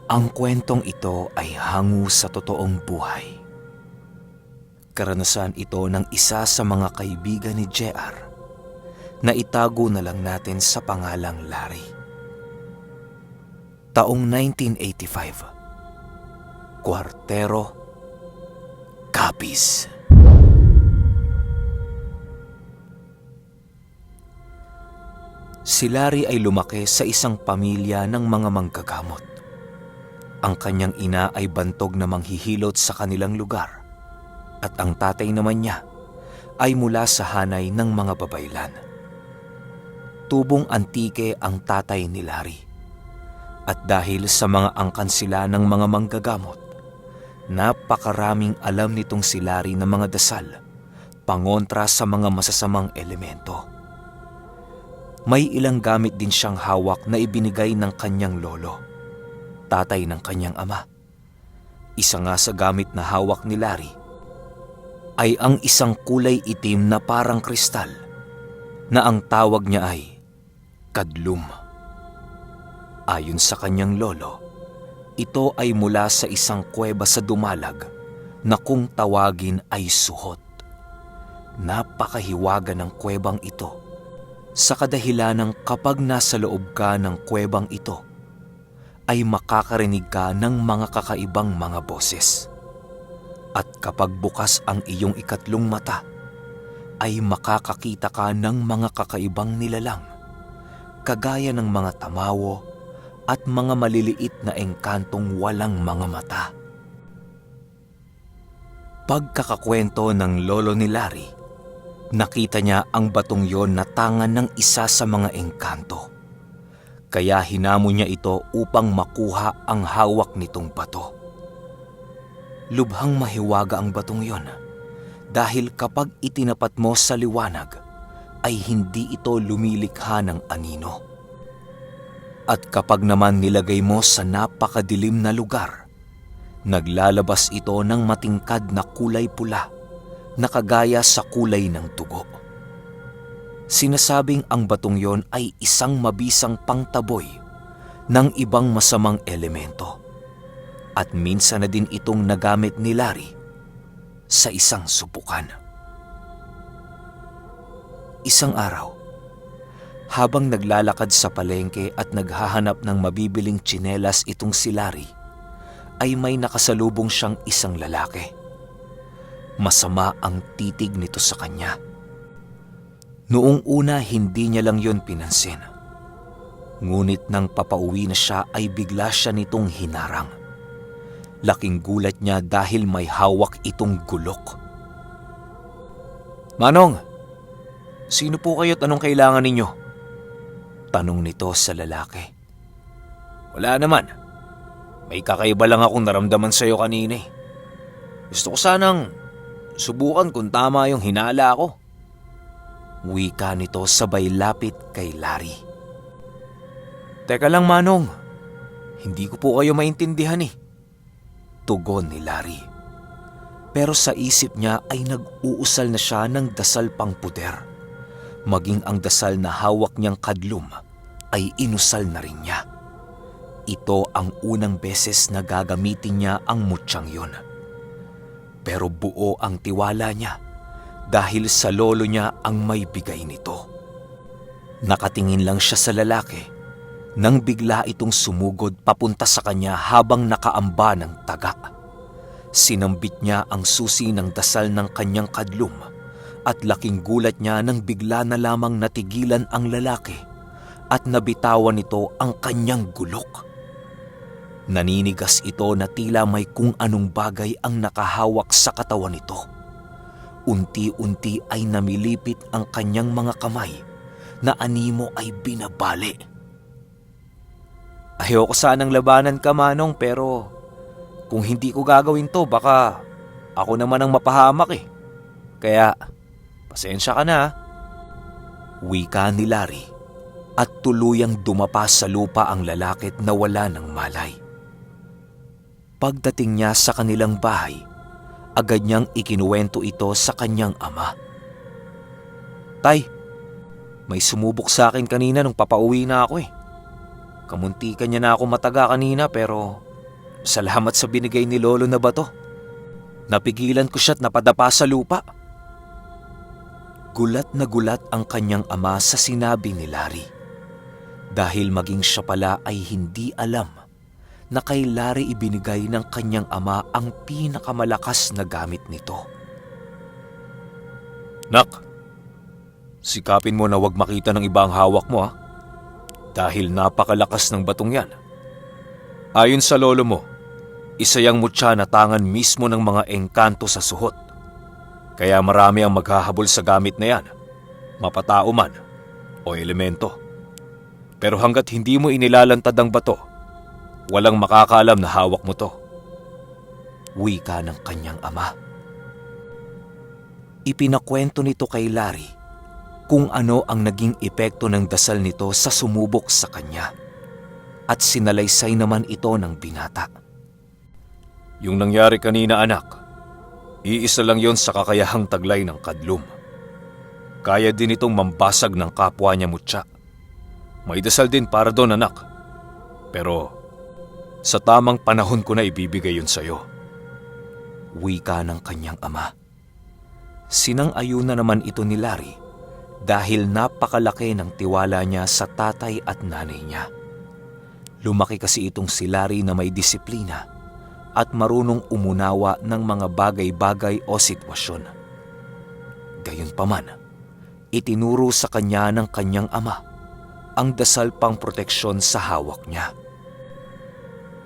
Ang kwentong ito ay hango sa totoong buhay. Karanasan ito ng isa sa mga kaibigan ni JR na itago na lang natin sa pangalang Larry. Taong 1985. Kwartero, Capiz. Si Larry ay lumaki sa isang pamilya ng mga manggagamot. Ang kanyang ina ay bantog na manghihilot sa kanilang lugar at ang tatay naman niya ay mula sa hanay ng mga babaylan. Tubong antike ang tatay ni Larry at dahil sa mga angkan sila ng mga manggagamot, napakaraming alam nitong si Larry ng mga dasal pangontra sa mga masasamang elemento. May ilang gamit din siyang hawak na ibinigay ng kanyang lolo, tatay ng kanyang ama. Isa nga sa gamit na hawak ni Larry ay ang isang kulay itim na parang kristal na ang tawag niya ay kadlum. Ayon sa kanyang lolo, ito ay mula sa isang kuweba sa Dumalag na kung tawagin ay suhot. Napakahiwaga ng kuwebang ito sa kadahilanang kapag nasa loob ka ng kuwebang ito ay makakarinig ka ng mga kakaibang mga boses. At kapag bukas ang iyong ikatlong mata, ay makakakita ka ng mga kakaibang nilalang, kagaya ng mga tamawo at mga maliliit na engkantong walang mga mata. Pagkakakwento ng lolo ni Larry, nakita niya ang batong yon na tangan ng isa sa mga engkanto. Kaya hinamon niya ito upang makuha ang hawak nitong bato. Lubhang mahiwaga ang batong yon dahil kapag itinapat mo sa liwanag ay hindi ito lumilikha ng anino. At kapag naman nilagay mo sa napakadilim na lugar, naglalabas ito ng matingkad na kulay pula na kagaya sa kulay ng dugo. Sinasabing ang batong yon ay isang mabisang pangtaboy ng ibang masamang elemento at minsan na din itong nagamit ni Larry sa isang subukan. Isang araw, habang naglalakad sa palengke at naghahanap ng mabibiling tsinelas itong si Larry, ay may nakasalubong siyang isang lalaki. Masama ang titig nito sa kanya. Noong una hindi niya lang yon pinansin. Ngunit nang papauwi na siya ay bigla siya nitong hinarang. Laking gulat niya dahil may hawak itong gulok. "Manong, sino po kayo at anong kailangan ninyo?" tanong nito sa lalaki. "Wala naman. May kakaiba lang akong naramdaman sa iyo kanina eh. Gusto ko sanang subukan kung tama yung hinala ko." Wika nito sabay lapit kay Larry. "Teka lang Manong, hindi ko po kayo maintindihan eh," tugon ni Larry. Pero sa isip niya ay nag-uusal na siya ng dasal pang puder. Maging ang dasal na hawak niyang kadlum ay inusal na rin niya. Ito ang unang beses na gagamitin niya ang mutyang yun. Pero buo ang tiwala niya dahil sa lolo niya ang may bigay nito. Nakatingin lang siya sa lalaki nang bigla itong sumugod papunta sa kanya habang nakaamba ng taga. Sinambit niya ang susi ng dasal ng kanyang kadlum at laking gulat niya nang bigla na lamang natigilan ang lalaki at nabitawan nito ang kanyang gulok. Naninigas ito na tila may kung anong bagay ang nakahawak sa katawan nito. Unti-unti ay namilipit ang kanyang mga kamay na animo ay binabali. "Ayoko sanang labanan ka Manong, pero kung hindi ko gagawin to baka ako naman ang mapahamak eh. Kaya pasensya ka na." Wika ni Larry at tuluyang dumapa sa lupa ang lalaki na wala ng malay. Pagdating niya sa kanilang bahay, agad niyang ikinuwento ito sa kanyang ama. "Tay, may sumubok sa akin kanina nung papauwi na ako eh. Kamuntikan niya na ako mataga kanina pero Salamat sa binigay ni Lolo na bato. Napigilan ko siya't napadapa sa lupa. Gulat na gulat ang kanyang ama sa sinabi ni Larry. Dahil maging siya pala ay hindi alam na kay Larry ibinigay ng kanyang ama ang pinakamalakas na gamit nito. Nak, sikapin mo na wag makita ng ibang hawak mo, ha? Dahil napakalakas ng batong yan. Ayon sa lolo mo, isa yang mutya na tangan mismo ng mga engkanto sa suhot. Kaya marami ang maghahabol sa gamit na yan, mapatao man o elemento. Pero hanggat hindi mo inilalantad ang bato, walang makakaalam na hawak mo to. Wika ng kanyang ama. Ipinakwento nito kay Larry kung ano ang naging epekto ng dasal nito sa sumubok sa kanya. At sinalaysay naman ito ng binata. Yung nangyari kanina, anak, iisa lang yon sa kakayahang taglay ng kadlum. Kaya din itong mambasag ng kapwa niya mutya. May dasal din para doon, anak. Pero sa tamang panahon ko na ibibigay yun sa'yo. Wika ng kanyang ama. Sinang-ayuna naman ito ni Larry dahil napakalaki ng tiwala niya sa tatay at nanay niya. Lumaki kasi itong si Larry na may disiplina at marunong umunawa ng mga bagay-bagay o sitwasyon. Gayunpaman, itinuro sa kanya ng kanyang ama ang dasal pang proteksyon sa hawak niya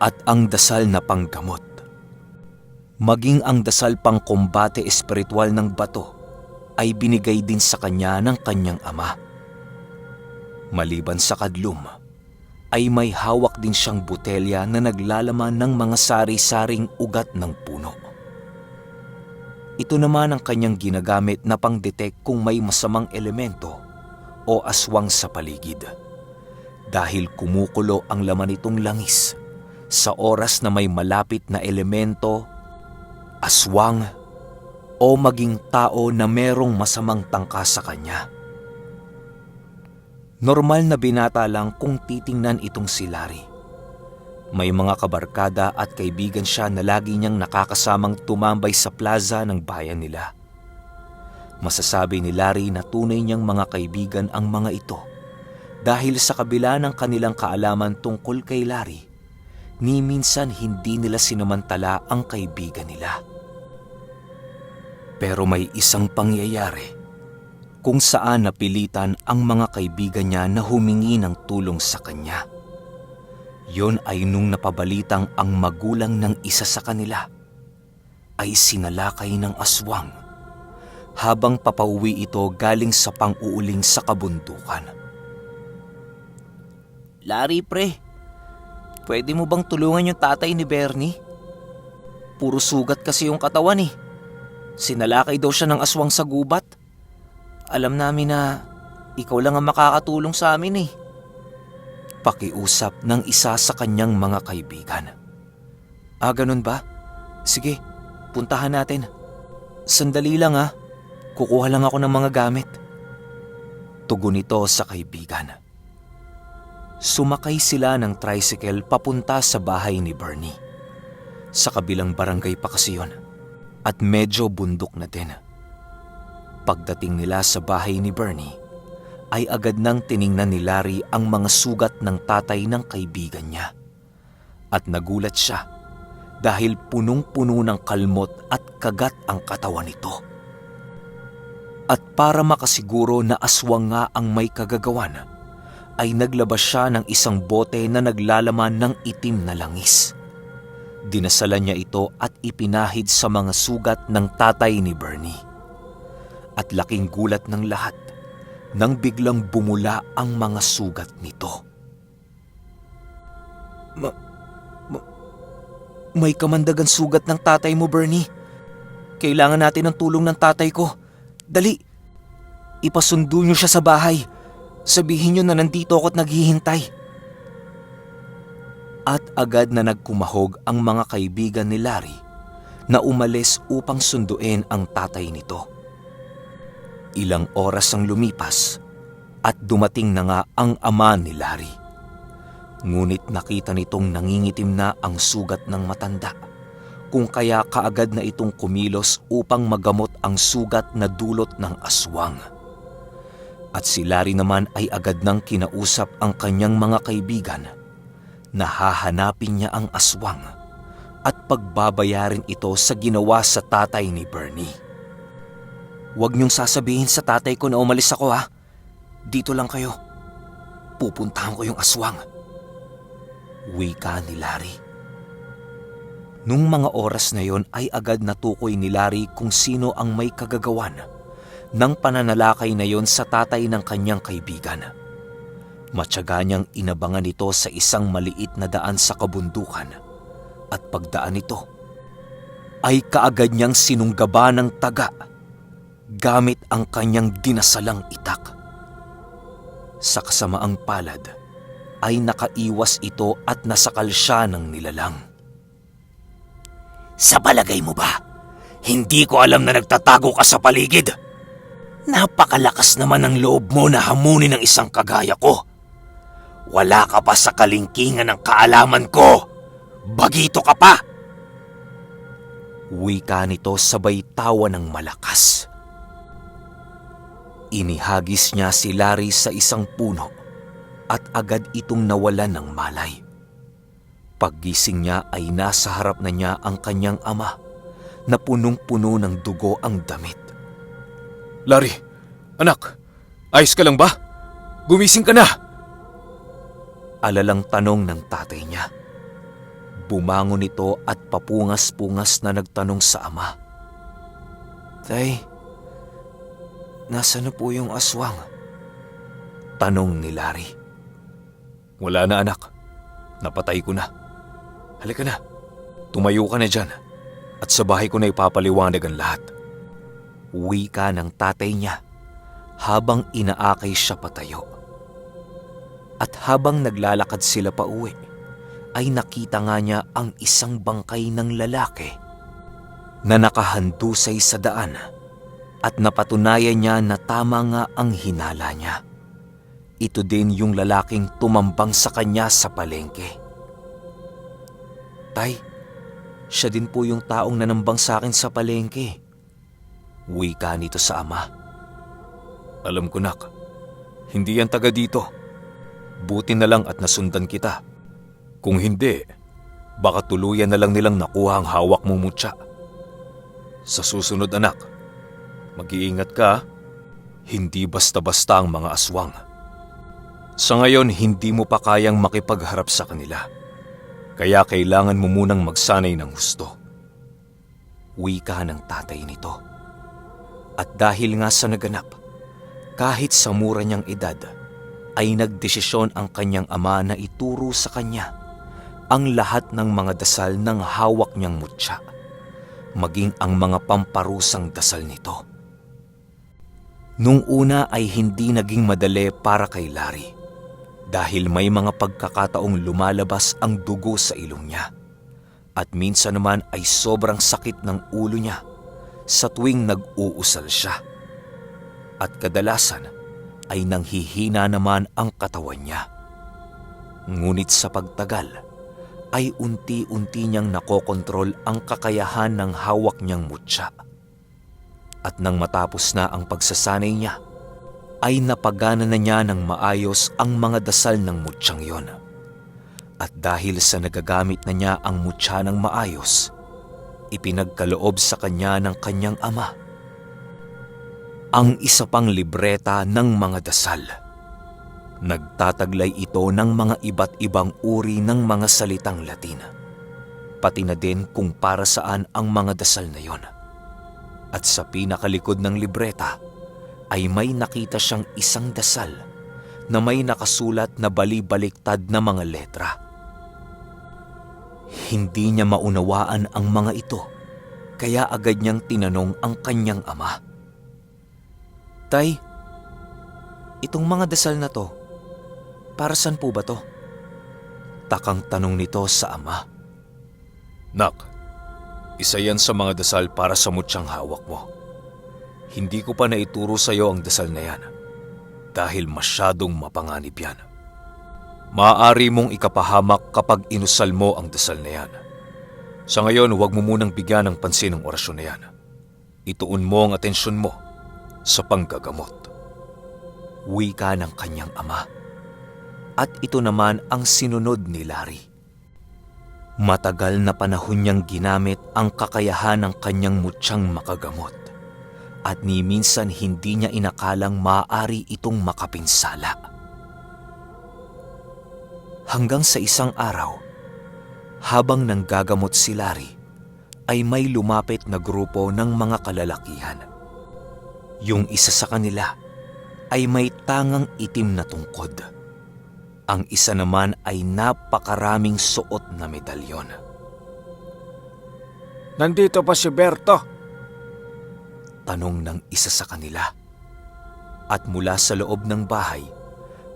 at ang dasal na panggamot. Maging ang dasal pang kombate espiritual ng bato ay binigay din sa kanya ng kanyang ama. Maliban sa kadlum, ay may hawak din siyang botelya na naglalaman ng mga sari-saring ugat ng puno. Ito naman ang kanyang ginagamit na pang-detect kung may masamang elemento o aswang sa paligid. Dahil kumukulo ang laman nitong langis sa oras na may malapit na elemento, aswang o maging tao na merong masamang tangka sa kanya. Normal na binata lang kung titingnan itong si Larry. May mga kabarkada at kaibigan siya na lagi niyang nakakasamang tumambay sa plaza ng bayan nila. Masasabi ni Larry na tunay niyang mga kaibigan ang mga ito dahil sa kabila ng kanilang kaalaman tungkol kay Larry, ni minsan hindi nila sinamantala ang kaibigan nila. Pero may isang pangyayari kung saan napilitan ang mga kaibigan niya na humingi ng tulong sa kanya. Yon ay nung napabalitang ang magulang ng isa sa kanila ay sinalakay ng aswang habang papauwi ito galing sa pang-uuling sa kabundukan. Larry, pre, pwede mo bang tulungan yung tatay ni Bernie? Puro sugat kasi yung katawan eh. Sinalakay daw siya ng aswang sa gubat. Alam namin na ikaw lang ang makakatulong sa amin eh. Pakiusap ng isa sa kanyang mga kaibigan. Ganun ba? Sige, puntahan natin. Sandali lang ha. Kukuha lang ako ng mga gamit. Tugon nito sa kaibigan. Sumakay sila ng tricycle papunta sa bahay ni Bernie. Sa kabilang barangay pa kasi yun. At medyo bundok na din. Pagdating nila sa bahay ni Bernie, ay agad nang tiningnan ni Larry ang mga sugat ng tatay ng kaibigan niya. At nagulat siya dahil punong-puno ng kalmot at kagat ang katawan nito. At para makasiguro na aswang nga ang may kagagawan, ay naglabas siya ng isang bote na naglalaman ng itim na langis. Dinasalan niya ito at ipinahid sa mga sugat ng tatay ni Bernie. At laking gulat ng lahat nang biglang bumula ang mga sugat nito. May kamandagan sugat ng tatay mo, Bernie. Kailangan natin ng tulong ng tatay ko. Dali, ipasundo niyo siya sa bahay. Sabihin niyo na nandito ako at naghihintay. At agad na nagkumahog ang mga kaibigan ni Larry na umalis upang sunduin ang tatay nito. Ilang oras ang lumipas at dumating na nga ang ama ni Larry. Ngunit nakita nitong nangingitim na ang sugat ng matanda, kung kaya kaagad na itong kumilos upang magamot ang sugat na dulot ng aswang. At si Larry naman ay agad nang kinausap ang kanyang mga kaibigan na hahanapin niya ang aswang at pagbabayarin ito sa ginawa sa tatay ni Bernie. "Huwag niyong sasabihin sa tatay ko na umalis ako, ha? Dito lang kayo. Pupuntahan ko yung aswang," wika ni Larry. Nung mga oras na yon ay agad natukoy ni Larry kung sino ang may kagagawan ng pananalakay na yon sa tatay ng kanyang kaibigan. Matyaga niyang inabangan ito sa isang maliit na daan sa kabundukan, at pagdaan nito ay kaagad niyang sinunggaba ng taga gamit ang kanyang dinasalang itak. Sa kasamaang palad ay nakaiwas ito at nasakal siya ng nilalang. "Sa palagay mo ba, hindi ko alam na nagtatago ka sa paligid? Napakalakas naman ng loob mo na hamunin ng isang kagaya ko. Wala ka pa sa kalingkingan ng kaalaman ko. Bagito ka pa!" Wika nito sabay tawa ng malakas. Inihagis niya si Larry sa isang puno at agad itong nawalan ng malay. Paggising niya ay nasa harap na niya ang kanyang ama na punong-puno ng dugo ang damit. "Larry, anak, ayos ka lang ba? Gumising ka na!" Alalang tanong ng tatay niya. Bumangon ito at papungas-pungas na nagtanong sa ama. "Tay, nasaan na po yung aswang?" tanong ni Larry. "Wala na, anak. Napatay ko na. Halika na, tumayo ka na dyan at sa bahay ko na ipapaliwanag ang lahat." Wika ng tatay niya habang inaakay siya patayo. At habang naglalakad sila pa uwi, ay nakita nga niya ang isang bangkay ng lalaki na nakahandusay sa daan, at napatunayan niya na tama nga ang hinala niya. Ito din yung lalaking tumambang sa kanya sa palengke. "Tay, siya din po yung taong nanambang sa akin sa palengke," wika nito sa ama. "Alam ko, nak. Hindi yan taga dito. Buti na lang at nasundan kita. Kung hindi, baka tuluyan na lang nilang nakuha ang hawak mong mutya. Sa susunod, anak, mag-iingat ka. Hindi basta-basta ang mga aswang. Sa ngayon, hindi mo pa kayang makipagharap sa kanila. Kaya kailangan mo munang magsanay ng husto," wika ng tatay nito. At dahil nga sa naganap, kahit sa mura niyang edad, ay nagdesisyon ang kanyang ama na ituro sa kanya ang lahat ng mga dasal ng hawak niyang mutya, maging ang mga pamparusang dasal nito. Nung una ay hindi naging madali para kay Larry dahil may mga pagkakataong lumalabas ang dugo sa ilong niya, at minsan naman ay sobrang sakit ng ulo niya sa tuwing nag-uusal siya, at kadalasan ay nanghihina naman ang katawan niya. Ngunit sa pagtagal ay unti-unti niyang nakokontrol ang kakayahan ng hawak niyang mutya. At nang matapos na ang pagsasanay niya, ay napagana na niya ng maayos ang mga dasal ng mutsyang yon. At dahil sa nagagamit na niya ang mutya ng maayos, ipinagkaloob sa kanya ng kanyang ama ang isa pang libreta ng mga dasal. Nagtataglay ito ng mga iba't ibang uri ng mga salitang Latin, pati na din kung para saan ang mga dasal na yon. At sa pinakalikod ng libreta ay may nakita siyang isang dasal na may nakasulat na bali-baliktad na mga letra. Hindi niya maunawaan ang mga ito, kaya agad niyang tinanong ang kanyang ama. "Tay, itong mga dasal na to, para saan po ba to?" Takang tanong nito sa ama. "Nak, isa yan sa mga dasal para sa mutsyang hawak mo. Hindi ko pa naituro sa iyo ang dasal na yan dahil masyadong mapanganib yan." Maaari mong ikapahamak kapag inusal mo ang dasal na yan. Sa ngayon, huwag mo munang bigyan ng pansin ang orasyon na yan. Ituon mo ang atensyon mo sa panggagamot. Wika ng kanyang ama. At ito naman ang sinunod ni Larry. Matagal na panahon niyang ginamit ang kakayahan ng kanyang mutyang makagamot. At ni minsan hindi niya inakalang maaari itong makapinsala. Hanggang sa isang araw, habang nanggagamot si Larry, ay may lumapit na grupo ng mga kalalakihan. Yung isa sa kanila ay may tangang itim na tungkod. Ang isa naman ay napakaraming suot na medalyon. Nandito pa si Berto. Tanong ng isa sa kanila. At mula sa loob ng bahay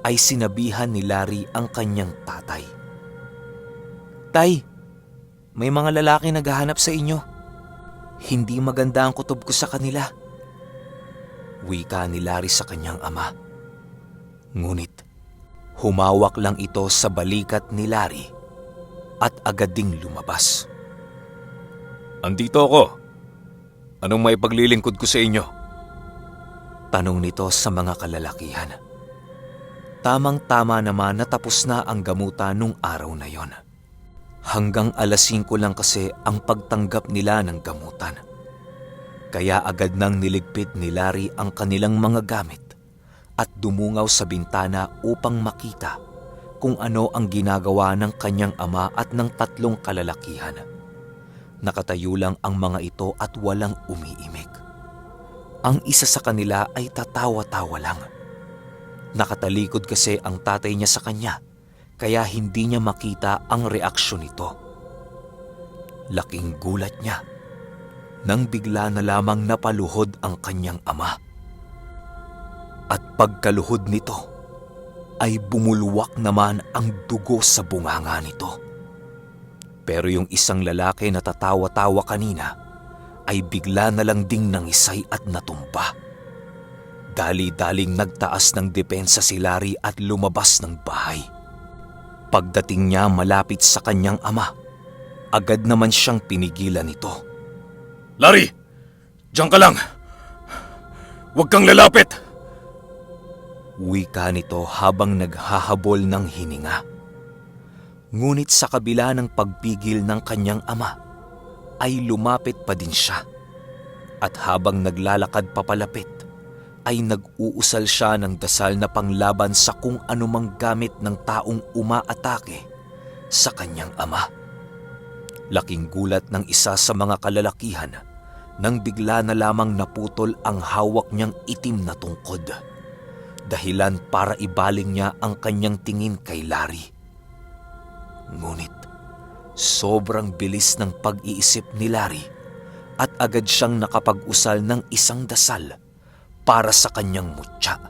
ay sinabihan ni Larry ang kanyang tatay. Tay, may mga lalaki naghahanap sa inyo. Hindi maganda ang kutob ko sa kanila. Wika ni Larry sa kanyang ama. Ngunit humawak lang ito sa balikat ni Larry at agad ding lumabas. Andito ako. Anong may paglilingkod ko sa inyo? Tanong nito sa mga kalalakihan. Tamang-tama naman na tapos na ang gamutan nung araw na yon. Hanggang alas 5 lang kasi ang pagtanggap nila ng gamutan. Kaya agad nang niligpit ni Larry ang kanilang mga gamit at dumungaw sa bintana upang makita kung ano ang ginagawa ng kanyang ama at ng 3 kalalakihan. Nakatayo lang ang mga ito at walang umiimik. Ang isa sa kanila ay tatawa-tawa lang. Nakatalikod kasi ang tatay niya sa kanya, kaya hindi niya makita ang reaksyon nito. Laking gulat niya nang bigla na lamang napaluhod ang kanyang ama. At pagkaluhod nito ay bumulwak naman ang dugo sa bunganga nito. Pero yung isang lalaki na tatawa-tawa kanina ay bigla na lang ding nangisay at natumba. Dali-daling nagtaas ng depensa si Larry at lumabas ng bahay. Pagdating niya malapit sa kanyang ama, agad naman siyang pinigilan nito. Larry! Diyan ka lang! Huwag kang lalapit! Wika nito habang naghahabol ng hininga. Ngunit sa kabila ng pagpigil ng kanyang ama, ay lumapit pa din siya. At habang naglalakad papalapit, ay nag-uusal siya ng dasal na panglaban sa kung anumang gamit ng taong umaatake sa kanyang ama. Laking gulat ng isa sa mga kalalakihan nang bigla na lamang naputol ang hawak niyang itim na tungkod. Dahilan para ibaling niya ang kanyang tingin kay Larry. Ngunit sobrang bilis ng pag-iisip ni Larry at agad siyang nakapag-usal ng isang dasal para sa kanyang mutya.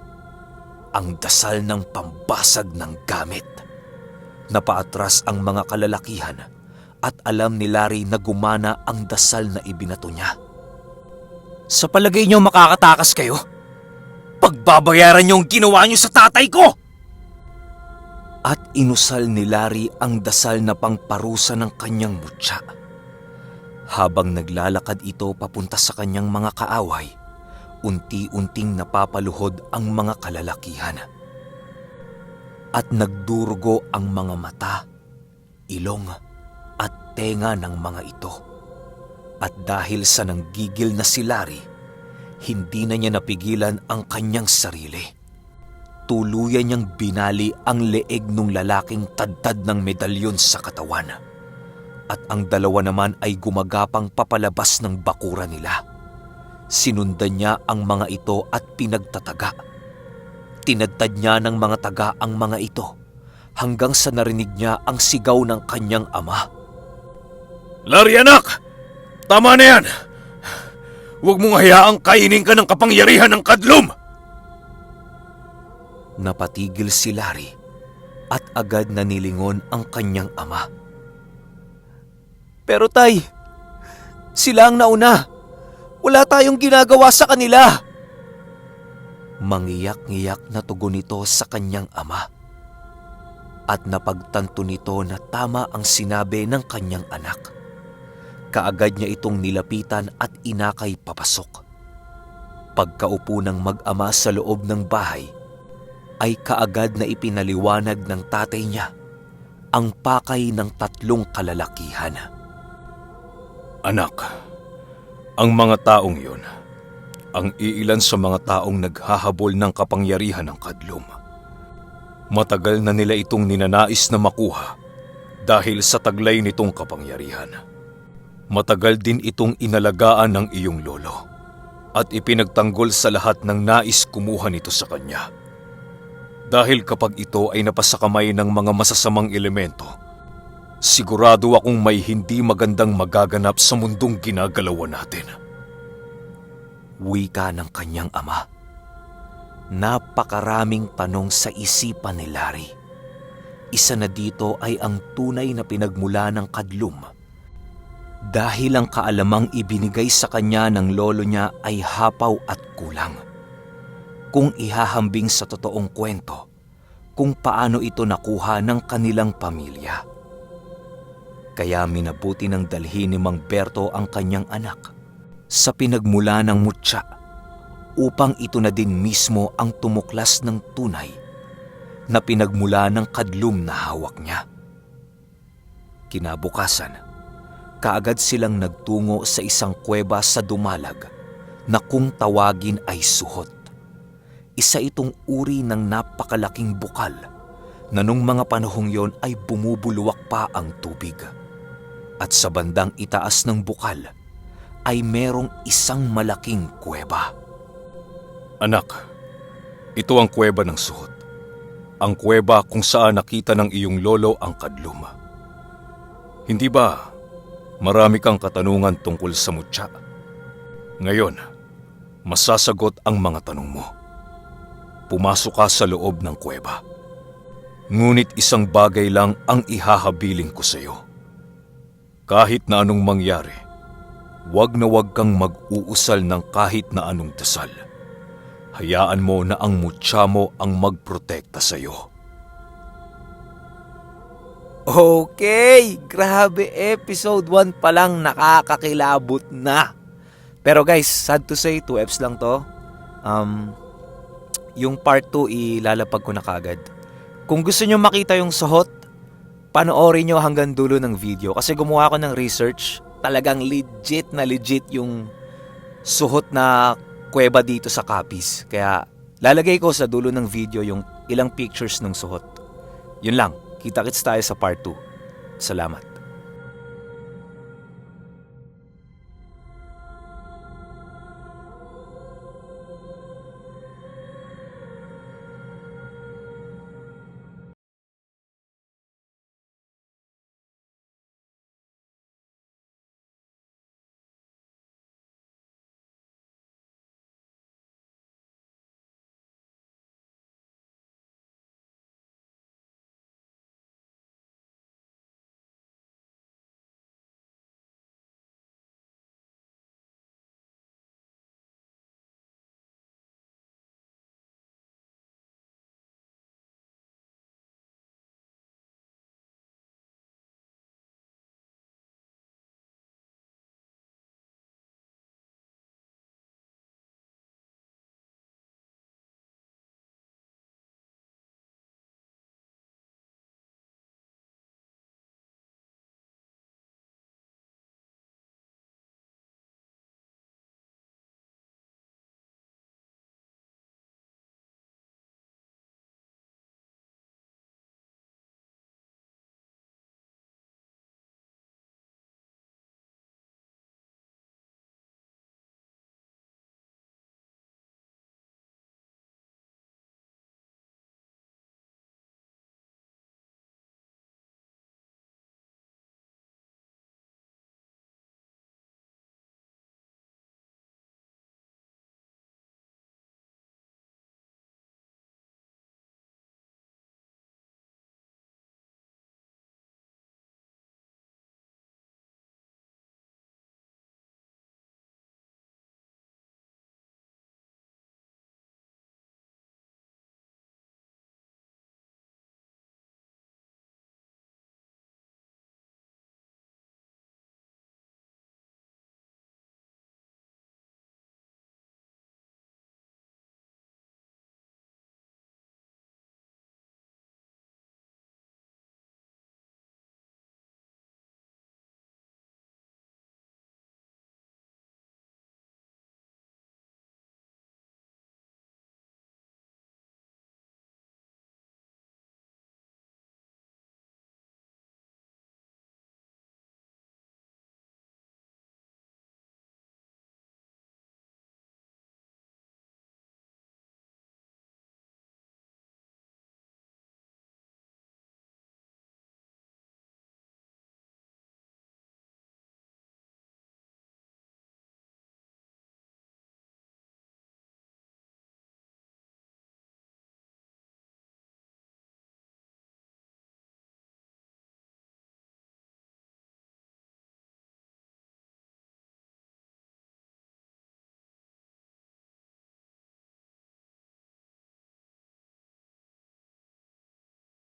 Ang dasal ng pambasag ng gamit. Napaatras ang mga kalalakihan at alam ni Larry na gumana ang dasal na ibinato niya. Sa palagay niyo makakatakas kayo? Pagbabayaran niyo ang ginawa niyo sa tatay ko! At inusal ni Larry ang dasal na pangparusa ng kanyang mutya. Habang naglalakad ito papunta sa kanyang mga kaaway, unti-unting napapaluhod ang mga kalalakihan. At nagdurugo ang mga mata, ilong at tenga ng mga ito. At dahil sa nanggigil na si Larry, hindi na niya napigilan ang kanyang sarili. Tuluyan niyang binali ang leeg ng lalaking tadtad ng medalyon sa katawan. At ang dalawa naman ay gumagapang papalabas ng bakura nila. Sinundan niya ang mga ito at pinagtataga. Tinadtad niya ng mga taga ang mga ito hanggang sa narinig niya ang sigaw ng kanyang ama. Larry anak! Tama na yan! Huwag mong hayaang kainin ka ng kapangyarihan ng kadlom! Napatigil si Larry at agad na nilingon ang kanyang ama. Pero tay, sila ang nauna. Wala tayong ginagawa sa kanila. Mangiyak-ngiyak na tugon nito sa kanyang ama. at napagtanto nito na tama ang sinabi ng kanyang anak. Kaagad niya itong nilapitan at inakay papasok. Pagkaupo ng mag-ama sa loob ng bahay, ay kaagad na ipinaliwanag ng tatay niya ang pakay ng 3 kalalakihan. Anak, ang mga taong yun, ang iilan sa mga taong naghahabol ng kapangyarihan ng kadlum. Matagal na nila itong ninanais na makuha dahil sa taglay nitong kapangyarihan. Matagal din itong inalagaan ng iyong lolo at ipinagtanggol sa lahat ng nais kumuha nito sa kanya. Dahil kapag ito ay napasakamay ng mga masasamang elemento, sigurado akong may hindi magandang magaganap sa mundong ginagalawan natin. Wika ng kanyang ama. Napakaraming tanong sa isipan ni Larry. Isa na dito ay ang tunay na pinagmula ng kadlum. Dahil ang kaalamang ibinigay sa kanya ng lolo niya ay hapaw at kulang. Kung ihahambing sa totoong kwento, kung paano ito nakuha ng kanilang pamilya. Kaya minabuti ng dalhin ni Mang Berto ang kanyang anak sa pinagmula ng mutya upang ito na din mismo ang tumuklas ng tunay na pinagmula ng kadlum na hawak niya. Kinabukasan, kaagad silang nagtungo sa isang kuweba sa Dumalag na kung tawagin ay suhot. Isa itong uri ng napakalaking bukal na nung mga panahong yon ay bumubuluwak pa ang tubig. At sa bandang itaas ng bukal ay merong isang malaking kuweba. Anak, ito ang kuweba ng suhot. Ang kuweba kung saan nakita ng iyong lolo ang kadlum. Hindi ba marami kang katanungan tungkol sa mutya? Ngayon, masasagot ang mga tanong mo. Pumasok ka sa loob ng kuweba. Ngunit isang bagay lang ang ihahabiling ko sa iyo. Kahit na anong mangyari, wag na wag kang mag-uusal ng kahit na anong dasal. Hayaan mo na ang mutya mo ang magprotekta sa iyo. Okay, grabe, episode 1 pa lang nakakakilabot na. Pero guys, sad to say, 2 eps lang to. Yung part 2 ilalapag ko na kagad. Kung gusto nyo makita yung suhot, panoorin nyo hanggang dulo ng video. Kasi gumawa ko ng research, talagang legit yung suhot na kuweba dito sa Capiz. Kaya lalagay ko sa dulo ng video yung ilang pictures ng suhot. Yun lang, kita-kits tayo sa part 2. Salamat.